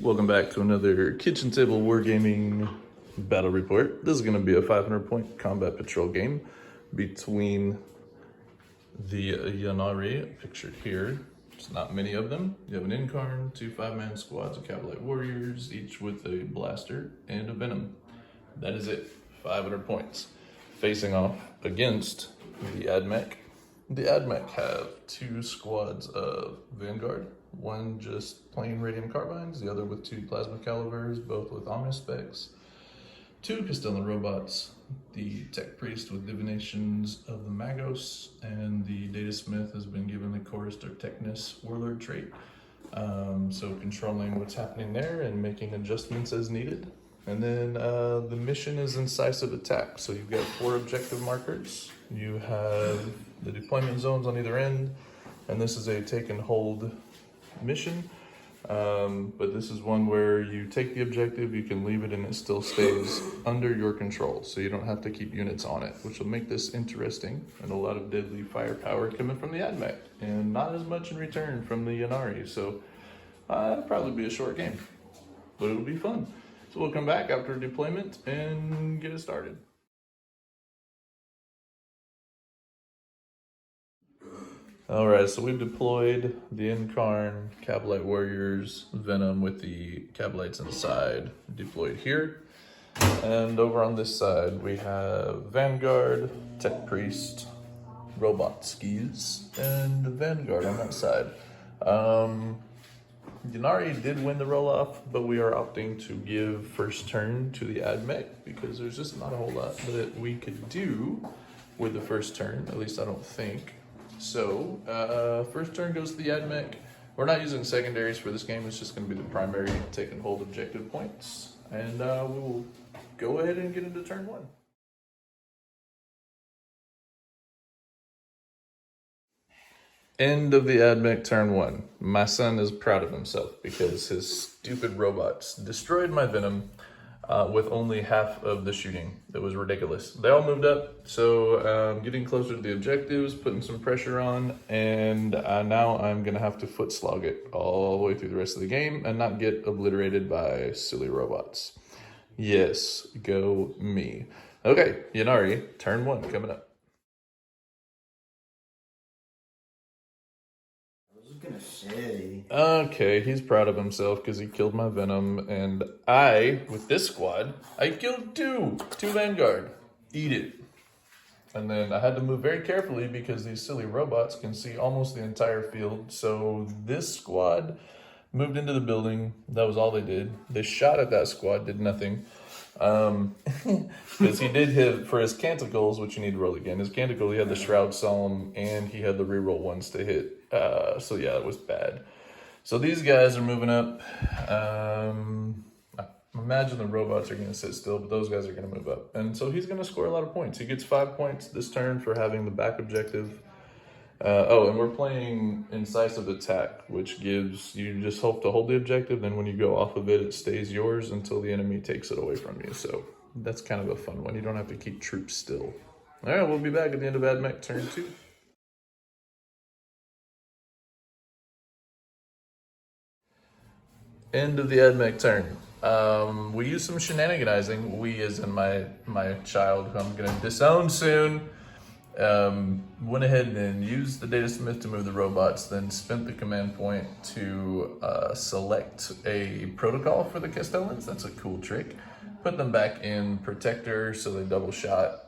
Welcome back to another kitchen table wargaming battle report. This is going to be a 500-point combat patrol game between the Ynnari, pictured here. There's not many of them. You have an Incarn, 2 5-man squads of Cavalite warriors, each with a blaster and a venom. That is it, 500 points. Facing off against the AdMech. The AdMech have 2 squads of Vanguard, one just plain radium carbines, the other with 2 plasma calibers, both with ominous specs, 2 Castellan robots, the tech priest with divinations of the Magos, and the data smith has been given the chorister technus warlord trait. So controlling what's happening there and making adjustments as needed. And then the mission is incisive attack. So you've got 4 objective markers. You have the deployment zones on either end, and this is a take and hold mission. But this is one where you take the objective, you can leave it, and it still stays under your control. So you don't have to keep units on it, which will make this interesting, and a lot of deadly firepower coming from the AdMech, and not as much in return from the Ynnari. So it'll probably be a short game, but it'll be fun. So we'll come back after deployment and get it started. All right, so we've deployed the Incarn Cavalite Warriors Venom with the Cavalites inside deployed here. And over on this side, we have Vanguard, Tech Priest, Robot Skis, and Vanguard on that side. Ynnari did win the roll-off, but we are opting to give first turn to the AdMech because there's just not a whole lot that we could do with the first turn, at least I don't think. So, first turn goes to the AdMech. We're not using secondaries for this game, it's just going to be the primary take and hold objective points. And we will go ahead and get into turn 1. End of the AdMech turn 1. My son is proud of himself because his stupid robots destroyed my Venom with only half of the shooting. That was ridiculous. They all moved up, so getting closer to the objectives, putting some pressure on, and now I'm going to have to foot slog it all the way through the rest of the game and not get obliterated by silly robots. Yes, go me. Okay, Ynnari, turn 1 coming up. Gonna say. Okay, he's proud of himself because he killed my Venom, and I, with this squad, I killed 2 Vanguard. Eat it. And then I had to move very carefully because these silly robots can see almost the entire field. So this squad moved into the building. That was all they did. They shot at that squad, did nothing. Because he did hit for his canticles, which you need to roll again. His canticle, he had the Shroud Solemn, and he had the reroll ones to hit. So yeah, it was bad. So these guys are moving up. I imagine the robots are going to sit still, but those guys are going to move up. And so he's going to score a lot of points. He gets 5 points this turn for having the back objective. And we're playing incisive attack, which gives you just hope to hold the objective. Then when you go off of it, it stays yours until the enemy takes it away from you. So that's kind of a fun one. You don't have to keep troops still. All right, we'll be back at the end of AdMech turn 2. End of the AdMech turn. We used some shenaniganizing. We, as in my child, who I'm going to disown soon, went ahead and used the data smith to move the robots, then spent the command point to select a protocol for the Castellans. That's a cool trick. Put them back in protector so they double shot.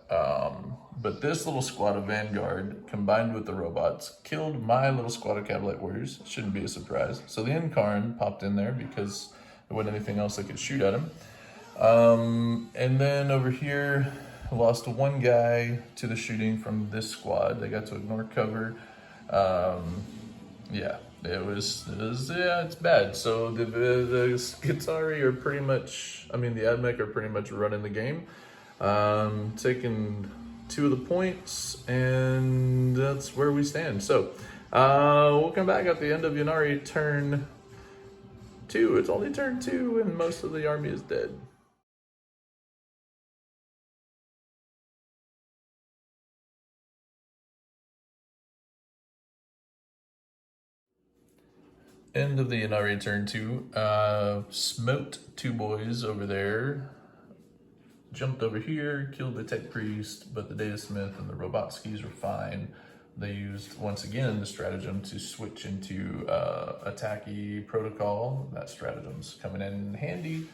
But this little squad of Vanguard combined with the robots killed my little squad of Cavalite warriors. Shouldn't be a surprise. So the Incarn popped in there because there wasn't anything else that could shoot at him. And then over here, lost 1 guy to the shooting from this squad. They got to ignore cover. Yeah, it's bad. So the Skitari are pretty much, the AdMech are pretty much running the game. Taking 2 of the points, and that's where we stand. So we'll come back at the end of Ynnari turn 2. It's only turn 2, and most of the army is dead. End of the Ynnari turn 2. Smoked 2 boys over there. Jumped over here, killed the tech priest, but the data smith and the robotskis were fine. They used, once again, the stratagem to switch into attacky protocol. That stratagem's coming in handy.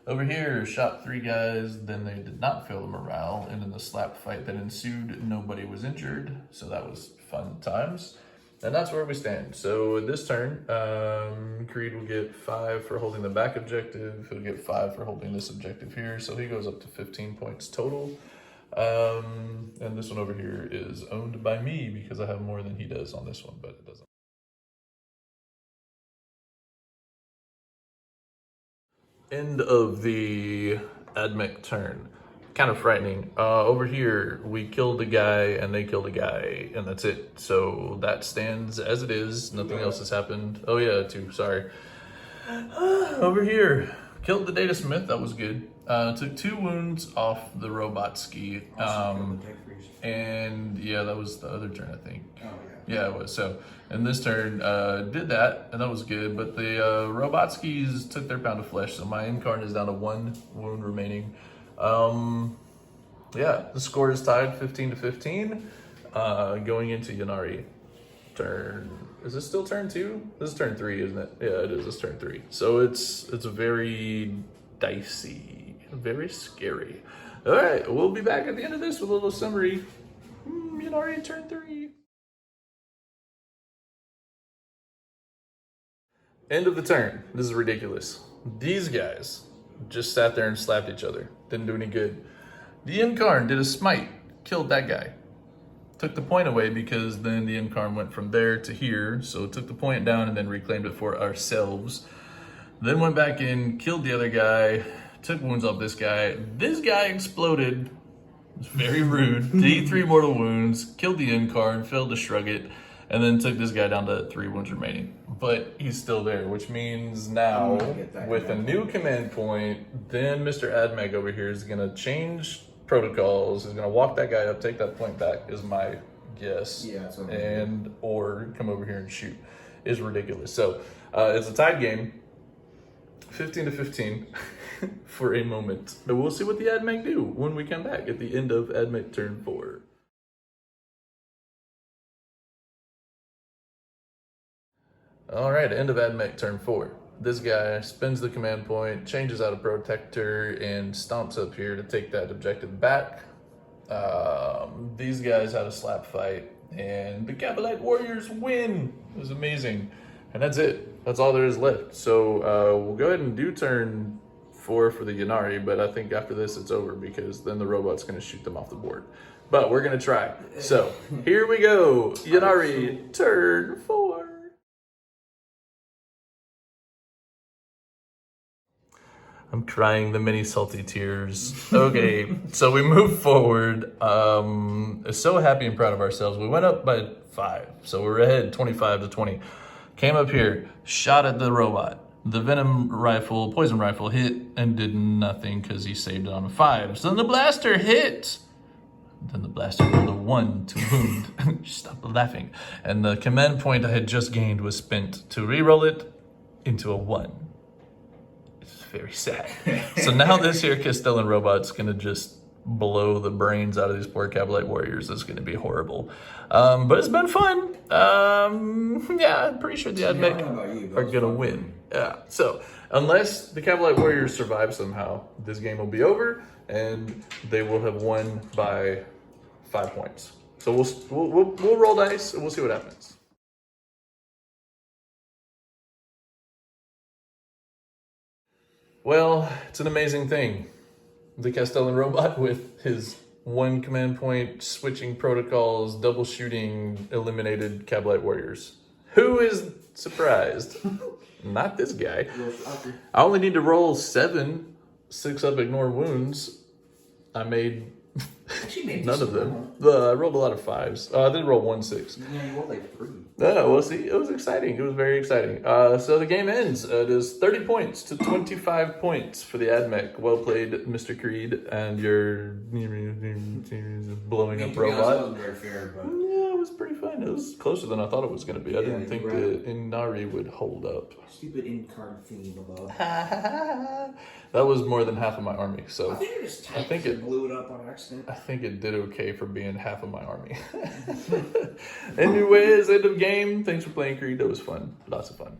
Over here, shot 3 guys, then they did not fail the morale, and in the slap fight that ensued, nobody was injured, so that was fun times. And that's where we stand. So this turn, Creed will get 5 for holding the back objective. He'll get 5 for holding this objective here. So he goes up to 15 points total. And this one over here is owned by me because I have more than he does on this one, but it doesn't. End of the AdMech turn. Kind of frightening. Over here, we killed a guy and they killed a guy, and that's it. So that stands as it is. Nothing else has happened. Oh yeah, 2, sorry. Over here, killed the data smith, that was good. Took 2 wounds off the robotski. And yeah, that was the other turn, I think. Oh yeah. Yeah, it was. So, and this turn, did that, and that was good. But the robotskis took their pound of flesh, so my incarn is down to 1 wound remaining. Yeah, the score is tied 15 to 15. Going into Ynnari turn. Is this still turn 2? This is turn 3, isn't it? Yeah, it is. It's turn 3. So it's very dicey, very scary. All right, we'll be back at the end of this with a little summary. Ynnari turn 3. End of the turn. This is ridiculous. These guys just sat there and slapped each other. Didn't do any good. The Incarn did a smite, killed that guy. Took the point away because then the Incarn went from there to here, so took the point down and then reclaimed it for ourselves. Then went back in, killed the other guy, took wounds off this guy. This guy exploded. It was very rude. Did eat 3 mortal wounds, killed the Incarn, failed to shrug it, and then took this guy down to 3 wounds remaining. But he's still there, which means now, with a new command point, then Mr. AdMech over here is going to change protocols. He's going to walk that guy up, take that point back, is my guess. Yeah, that's what I'm and or come over here and shoot. Is ridiculous. So it's a tied game, 15 to 15 for a moment. But we'll see what the AdMech do when we come back at the end of AdMech turn 4. All right, end of AdMech turn 4. This guy spins the command point, changes out a protector, and stomps up here to take that objective back. These guys had a slap fight, and the Cabalite Warriors win. It was amazing. And that's it. That's all there is left. So we'll go ahead and do turn 4 for the Ynnari, but I think after this it's over because then the robot's going to shoot them off the board. But we're going to try. So here we go. Ynnari, turn 4. I'm crying the many salty tears. Okay, so we move forward. So happy and proud of ourselves. We went up by 5, so we're ahead 25 to 20. Came up here, shot at the robot. The venom rifle, poison rifle hit and did nothing because he saved it on a 5. So then the blaster hit. Then the blaster rolled a 1 to wound. Stop laughing. And the command point I had just gained was spent to re-roll it into a 1. Very sad. So now this here Castellan robot's gonna just blow the brains out of these poor Cabalite Warriors. It's gonna be horrible. But it's been fun. Yeah, I'm pretty sure the AdMech are gonna win. Yeah, so unless the Cabalite Warriors survive somehow, this game will be over and they will have won by 5 points. So we'll roll dice and we'll see what happens. Well, it's an amazing thing. The Castellan robot with his 1 command point, switching protocols, double shooting, eliminated Cabalite Warriors. Who is surprised? Not this guy. I only need to roll 7, 6 up, ignore wounds. I made none of them. I rolled a lot of 5s. I did roll 1 6. Yeah, you rolled like 3. No, well, see, it was exciting. It was very exciting. So the game ends. It is 30 points to 25 points for the AdMech. Well played, Mr. Creed, and your blowing up robot. It wasn't very fair, but yeah, it was pretty fun. fine. It was closer than I thought it was going to be. I didn't think right. the Ynnari would hold up. Stupid in-card theme above. That was more than half of my army, so I think it just I think it blew it up on accident. I think it did okay for being half of my army. Anyways, end of game. Thanks for playing Creed. That was fun. Lots of fun.